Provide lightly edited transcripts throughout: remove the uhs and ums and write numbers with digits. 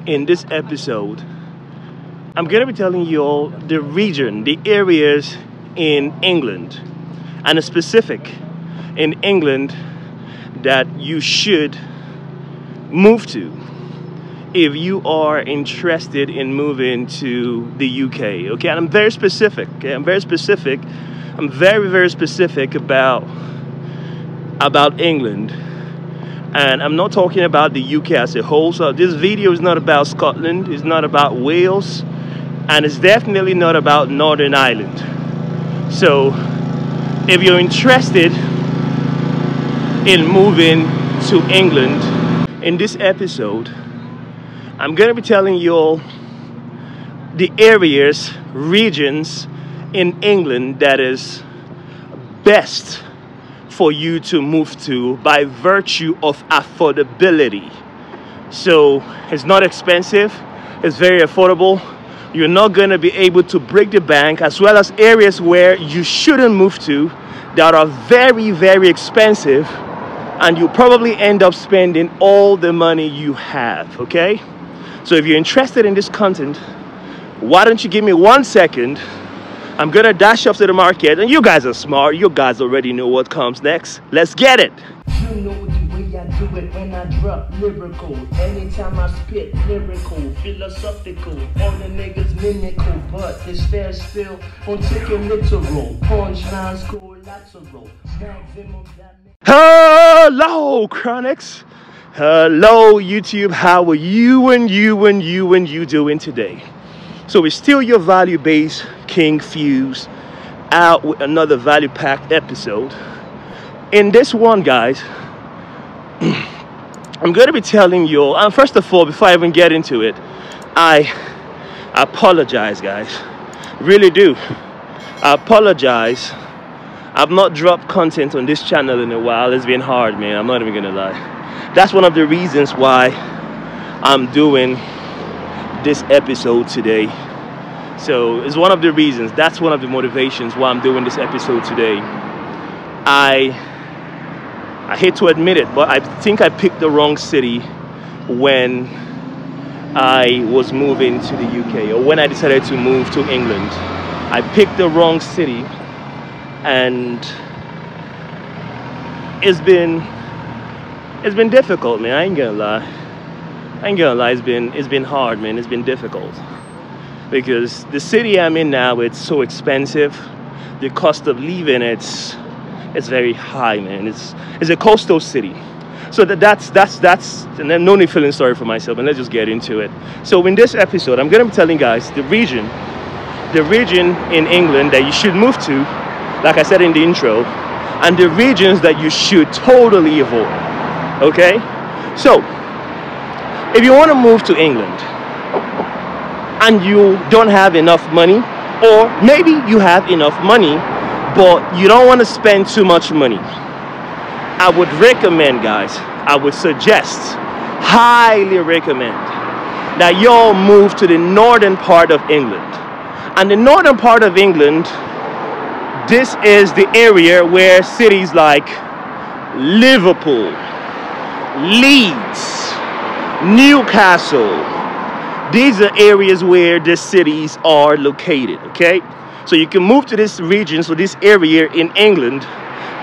In this episode, I'm going to be telling you all the region, the areas in England, and a specific in England that you should move to if you are interested in moving to the UK. Okay, and I'm very specific. Okay, I'm very specific. I'm very specific about England. And I'm not talking about the UK as a whole. So this video is not about Scotland, it's not about Wales, and it's definitely not about Northern Ireland. So if you're interested in moving to England, in this episode, I'm going to be telling you all the areas, regions in England that is best for you to move to by virtue of affordability. So it's not expensive, it's very affordable. You're not going to be able to break the bank, as well as areas where you shouldn't move to that are very expensive, and you probably end up spending all the money you have. Okay, so if you're interested in this content, why don't you give me 1 second? I'm gonna dash off to the market, and you guys are smart. You guys already know what comes next. Let's get it. You know the way I do it when I drop lyrical. Anytime I spit lyrical, philosophical. All the niggas mimical, but they stare still on taking literal. Punchlines collateral. Hello, Chronics. Hello, YouTube. How are you and you doing today? So it's still your value-based King Fuse out with another value-packed episode. In this one, guys, I'm going to be telling you all, and first of all, before I even get into it, I apologize, guys. Really do. I apologize. I've not dropped content on this channel in a while. It's been hard, man. I'm not even going to lie. That's one of the reasons why I'm doing this episode today. So it's one of the reasons, that's one of the motivations why I'm doing this episode today. I hate to admit it, but I think I picked the wrong city when I was moving to the UK, or when I decided to move to England. I picked the wrong city, and it's been difficult, man. I ain't gonna lie. It's been hard, man. It's been difficult because the city I'm in now, it's so expensive. The cost of living, it's very high, man. It's a coastal city, so that's and then no need feeling sorry for myself. And let's just get into it. So in this episode, I'm gonna be telling guys the region in England that you should move to, like I said in the intro, and the regions that you should totally avoid. Okay, so if you want to move to England and you don't have enough money, or maybe you have enough money but you don't want to spend too much money, I would recommend, guys, I would suggest, highly recommend that you all move to the northern part of England. And the northern part of England, this is the area where cities like Liverpool, Leeds, Newcastle, these are areas where the cities are located. Okay, so you can move to this region, so this area in England,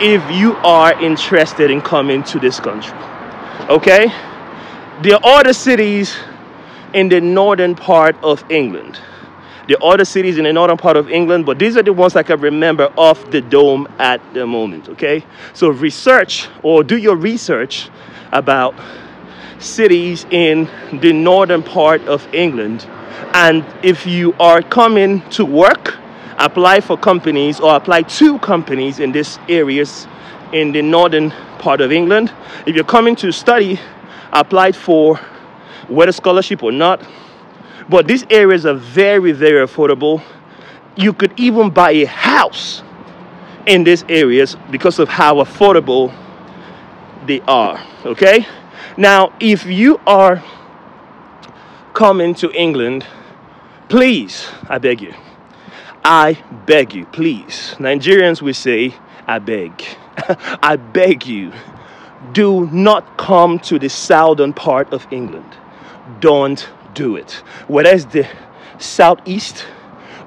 if you are interested in coming to this country. Okay, there are other cities in the northern part of England. There are other cities in the northern part of England, but these are the ones I can remember off the dome at the moment. Okay, so research, or do your research about cities in the northern part of England, and if you are coming to work, apply for companies or apply to companies in these areas in the northern part of England. If you're coming to study, apply for whether scholarship or not. But these areas are very affordable. You could even buy a house in these areas because of how affordable they are. Okay, now if you are coming to England, please, I beg you, please, Nigerians will say, I beg, I beg you, do not come to the southern part of England. Don't do it. Whether it's the southeast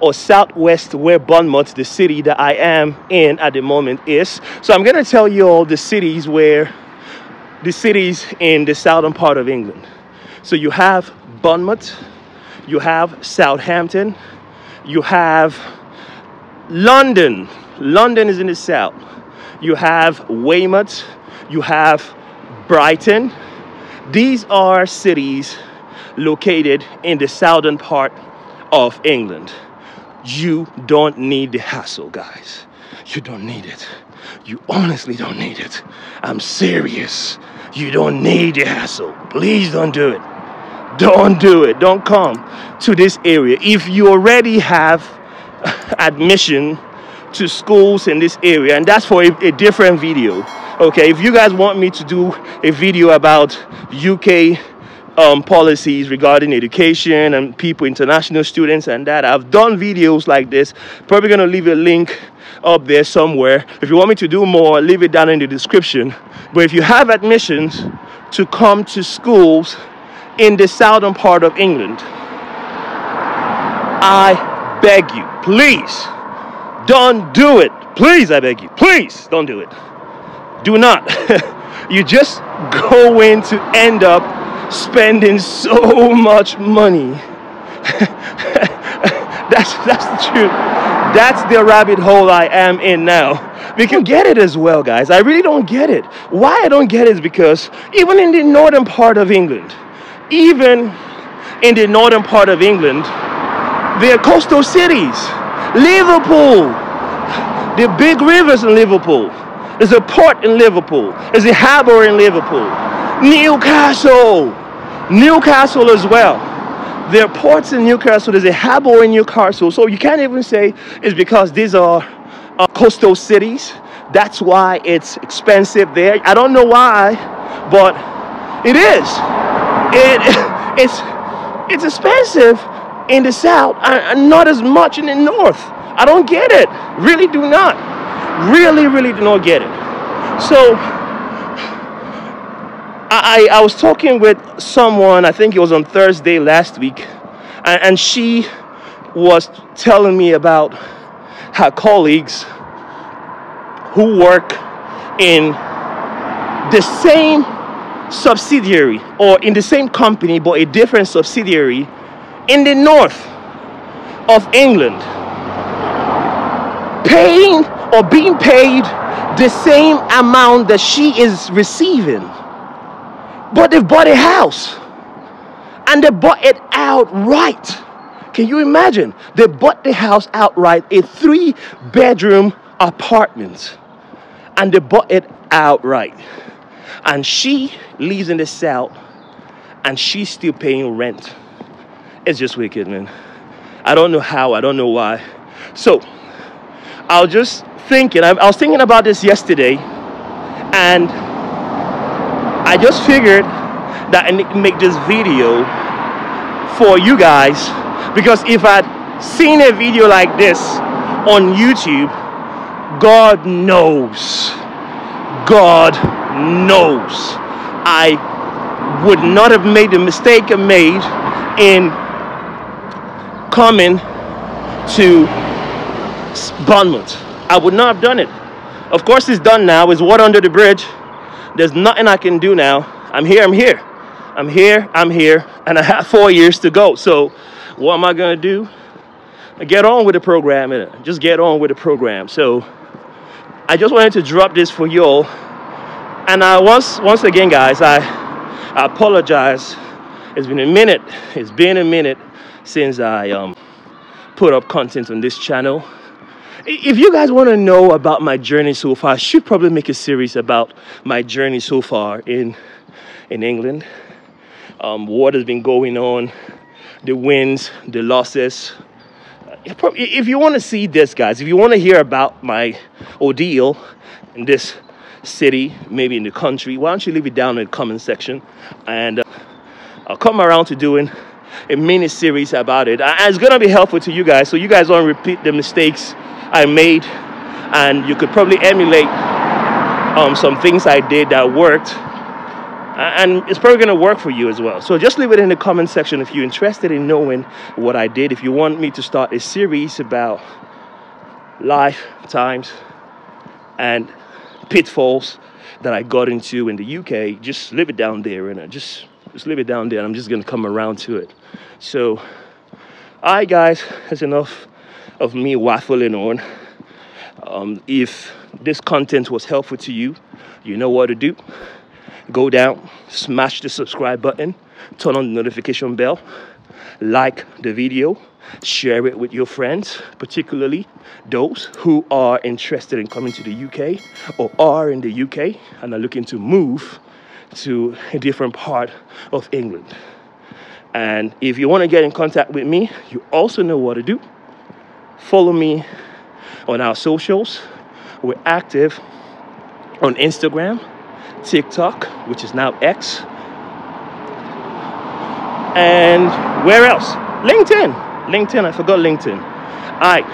or southwest, where Bournemouth, the city that I am in at the moment, is. So I'm going to tell you all the cities in the southern part of England. So you have Bournemouth, you have Southampton, you have London. London is in the south. You have Weymouth, you have Brighton. These are cities located in the southern part of England. You don't need the hassle, guys. You don't need it. You honestly don't need it. I'm serious. You don't need the hassle. Please don't do it. Don't do it. Don't come to this area. If you already have admission to schools in this area, and that's for a different video. Okay, if you guys want me to do a video about UK policies regarding education and people, international students and that, I've done videos like this. Probably gonna leave a link up there somewhere. If you want me to do more, leave it down in the description. But if you have admissions to come to schools in the southern part of England, I beg you, please don't do it. Please, I beg you, please don't do it. Do not. You're just going to end up spending so much money. That's the truth. That's the rabbit hole I am in now. We can get it as well, guys. I really don't get it. Why I don't get it is because even in the northern part of England, there are coastal cities. Liverpool, the big rivers in Liverpool. There's a port in Liverpool. There's a harbor in Liverpool. Newcastle as well. There are ports in Newcastle. There's a harbor in Newcastle. So you can't even say it's because these are coastal cities. That's why it's expensive there. I don't know why, but it is. It's expensive in the south and not as much in the north. I don't get it. Really do not. Really do not get it. So I was talking with someone, I think it was on Thursday last week, and she was telling me about her colleagues who work in the same subsidiary or in the same company but a different subsidiary in the north of England, paying or being paid the same amount that she is receiving. But they've bought a house and they bought it outright. Can you imagine? They bought the house outright, a 3-bedroom apartment, and they bought it outright. And she lives in the south and she's still paying rent. It's just wicked, man. I don't know how, I don't know why. So I was thinking about this yesterday, and I just figured that I need to make this video for you guys, because if I'd seen a video like this on YouTube, God knows, I would not have made the mistake I made in coming to Bournemouth. I would not have done it. Of course, it's done now. It's water under the bridge. There's nothing I can do now. I'm here, and I have 4 years to go. So what am I gonna do? Get on with the program. Just get on with the program. So I just wanted to drop this for y'all. And once again, guys, I apologize. It's been a minute since I put up content on this channel. If you guys want to know about my journey so far, I should probably make a series about my journey so far in England. What has been going on, the wins, the losses. If you want to see this, guys, if you want to hear about my ordeal in this city, maybe in the country, why don't you leave it down in the comment section, and I'll come around to doing a mini series about it. And it's gonna be helpful to you guys, so you guys don't repeat the mistakes I made, and you could probably emulate some things I did that worked, And it's probably going to work for you as well. So just leave it in the comment section if you're interested in knowing what I did. If you want me to start a series about lifetimes and pitfalls that I got into in the UK, just leave it down there, and just leave it down there. I'm just going to come around to it. So, all right, guys, that's enough of me waffling on. If this content was helpful to you, you know what to do. Go down, smash the subscribe button, turn on the notification bell, like the video, share it with your friends, particularly those who are interested in coming to the UK or are in the UK and are looking to move to a different part of England. And if you want to get in contact with me, you also know what to do. Follow me on our socials. We're active on Instagram, TikTok, which is now X, and where else? LinkedIn, I forgot LinkedIn. All right,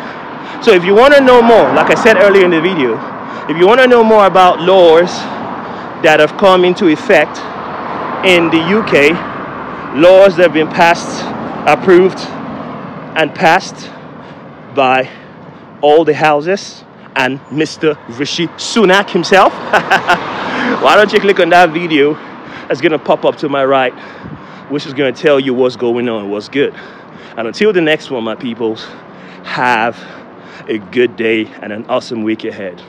so if you want to know more, like I said earlier in the video, if you want to know more about laws that have come into effect in the UK, laws that have been passed, approved, and passed by all the houses and Mr. Rishi Sunak himself, why don't you click on that video that's going to pop up to my right, which is going to tell you what's going on, what's good. And until the next one, my peoples, have a good day and an awesome week ahead.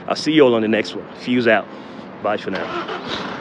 I'll see you all on the next one. Fuse out. Bye for now.